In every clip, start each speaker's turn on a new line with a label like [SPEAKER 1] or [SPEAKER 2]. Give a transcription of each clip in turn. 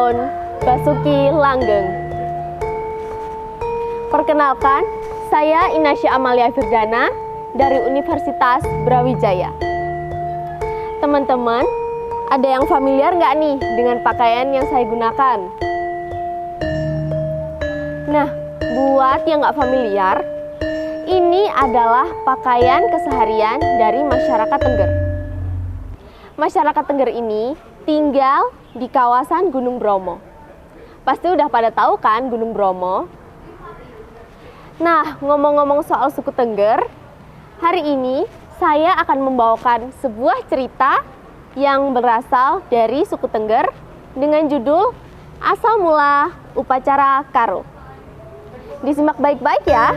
[SPEAKER 1] Kebon Basuki Langgeng. Perkenalkan, saya Inasya Amalia Firdana dari Universitas Brawijaya. Teman-teman, ada yang familiar nggak nih dengan pakaian yang saya gunakan? Nah, buat yang nggak familiar, ini adalah pakaian keseharian dari masyarakat Tengger. Masyarakat Tengger ini tinggal di kawasan Gunung Bromo. Pasti udah pada tahu kan Gunung Bromo? Nah, ngomong-ngomong soal suku Tengger, hari ini saya akan membawakan sebuah cerita yang berasal dari suku Tengger dengan judul Asal Mula Upacara Karo. Disimak baik-baik ya.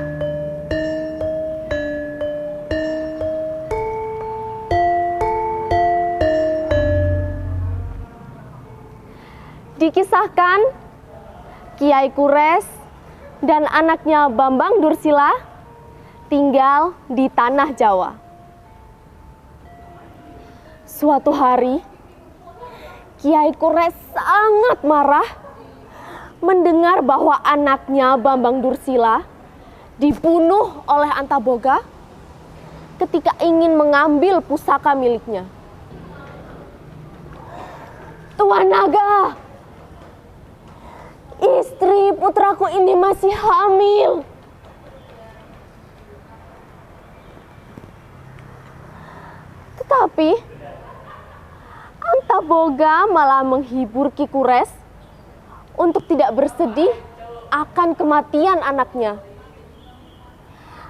[SPEAKER 1] Dikisahkan, Kiai Kures dan anaknya Bambang Dursila tinggal di tanah Jawa. Suatu hari, Kiai Kures sangat marah mendengar bahwa anaknya Bambang Dursila dibunuh oleh Antaboga ketika ingin mengambil pusaka miliknya. Tuan Naga, istri putraku ini masih hamil. Tetapi Antaboga malah menghibur Ki Kures untuk tidak bersedih akan kematian anaknya.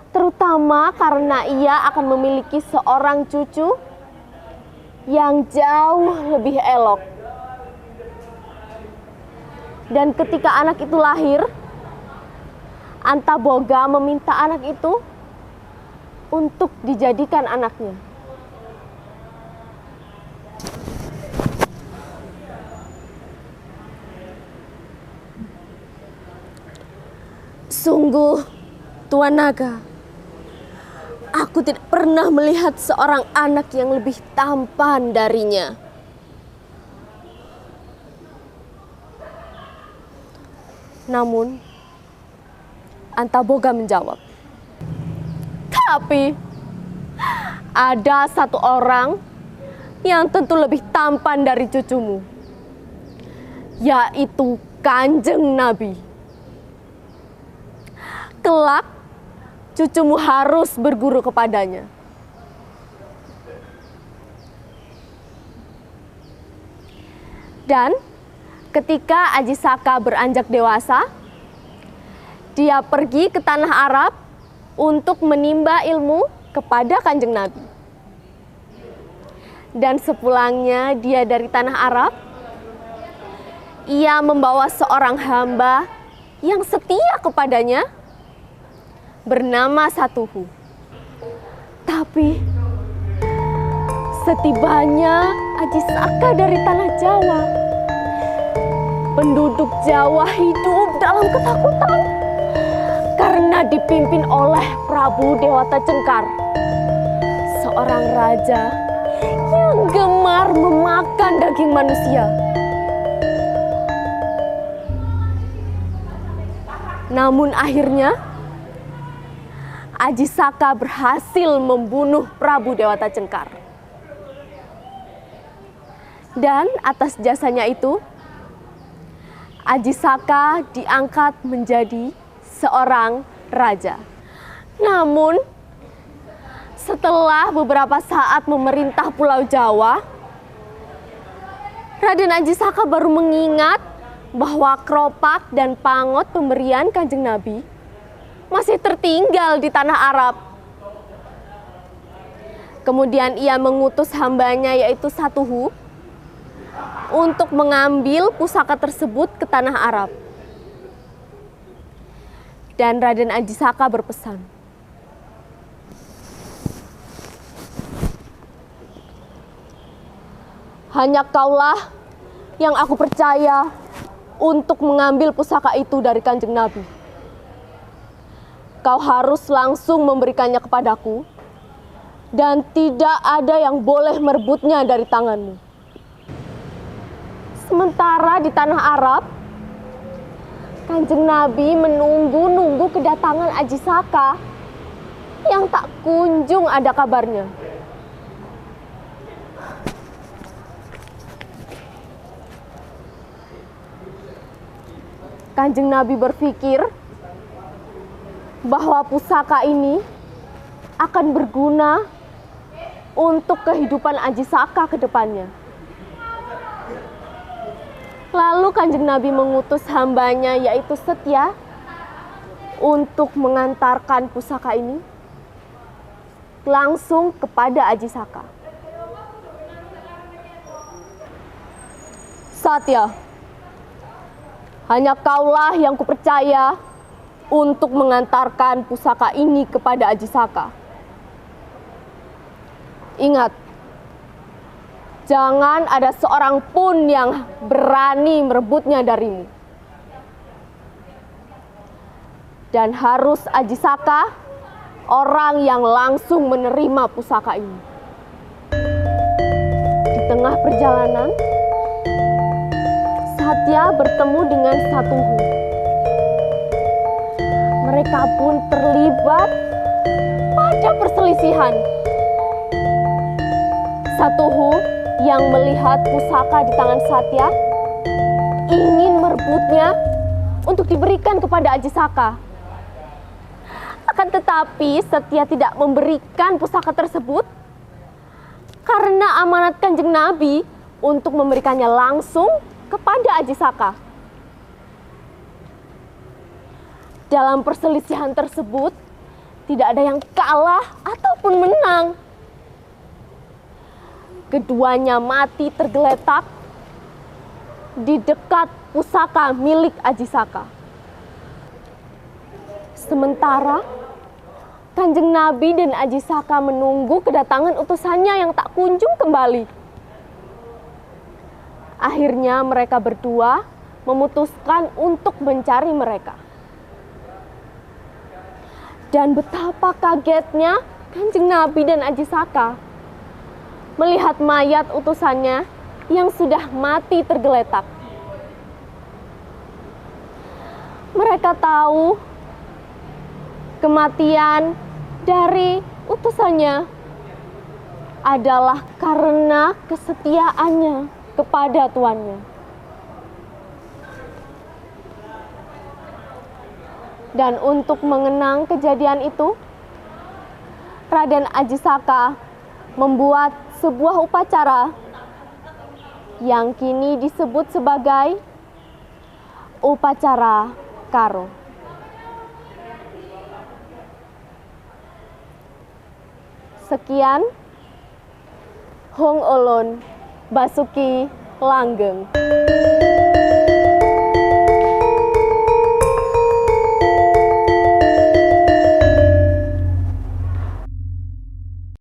[SPEAKER 1] Terutama karena ia akan memiliki seorang cucu yang jauh lebih elok. Dan ketika anak itu lahir, Antaboga meminta anak itu untuk dijadikan anaknya. Sungguh, Tuan Naga, aku tidak pernah melihat seorang anak yang lebih tampan darinya. Namun, Antaboga menjawab, tapi ada satu orang yang tentu lebih tampan dari cucumu, yaitu Kanjeng Nabi. Kelak, cucumu harus berguru kepadanya. Dan ketika Aji Saka beranjak dewasa, dia pergi ke tanah Arab untuk menimba ilmu kepada Kanjeng Nabi. Dan sepulangnya dia dari tanah Arab, ia membawa seorang hamba yang setia kepadanya bernama Satuhu. Tapi setibanya Aji Saka dari tanah Jawa, penduduk Jawa hidup dalam ketakutan karena dipimpin oleh Prabu Dewata Cengkar, seorang raja yang gemar memakan daging manusia. Namun akhirnya Aji Saka berhasil membunuh Prabu Dewata Cengkar. Dan atas jasanya itu, Aji Saka diangkat menjadi seorang raja. Namun, setelah beberapa saat memerintah Pulau Jawa, Raden Aji Saka baru mengingat bahwa keropak dan pangot pemberian Kanjeng Nabi masih tertinggal di tanah Arab. Kemudian ia mengutus hambanya yaitu Satuhu untuk mengambil pusaka tersebut ke tanah Arab. Dan Raden Aji Saka berpesan, hanya kaulah yang aku percaya untuk mengambil pusaka itu dari Kanjeng Nabi. Kau harus langsung memberikannya kepadaku, dan tidak ada yang boleh merebutnya dari tanganmu. Sementara di tanah Arab, Kanjeng Nabi menunggu-nunggu kedatangan Aji Saka yang tak kunjung ada kabarnya. Kanjeng Nabi berpikir bahwa pusaka ini akan berguna untuk kehidupan Aji Saka ke depannya. Lalu Kanjeng Nabi mengutus hambanya yaitu Setia untuk mengantarkan pusaka ini langsung kepada Aji Saka. Satya, hanya kaulah yang kupercaya untuk mengantarkan pusaka ini kepada Aji Saka. Ingat, jangan ada seorang pun yang berani merebutnya darimu. Dan harus Aji Saka orang yang langsung menerima pusaka ini. Di tengah perjalanan, Satya bertemu dengan Satuhu. Mereka pun terlibat pada perselisihan. Satuhu yang melihat pusaka di tangan Satya ingin merebutnya untuk diberikan kepada Aji Saka. Akan tetapi Setia tidak memberikan pusaka tersebut karena amanat Kanjeng Nabi untuk memberikannya langsung kepada Aji Saka. Dalam perselisihan tersebut tidak ada yang kalah ataupun menang. Keduanya mati tergeletak di dekat pusaka milik Aji Saka. Sementara Kanjeng Nabi dan Aji Saka menunggu kedatangan utusannya yang tak kunjung kembali. Akhirnya mereka berdua memutuskan untuk mencari mereka. Dan betapa kagetnya Kanjeng Nabi dan Aji Saka melihat mayat utusannya yang sudah mati tergeletak. Mereka tahu kematian dari utusannya adalah karena kesetiaannya kepada tuannya. Dan untuk mengenang kejadian itu, Raden Aji Saka membuat sebuah upacara yang kini disebut sebagai upacara Karo. Sekian, Hong Olon Basuki Langgeng.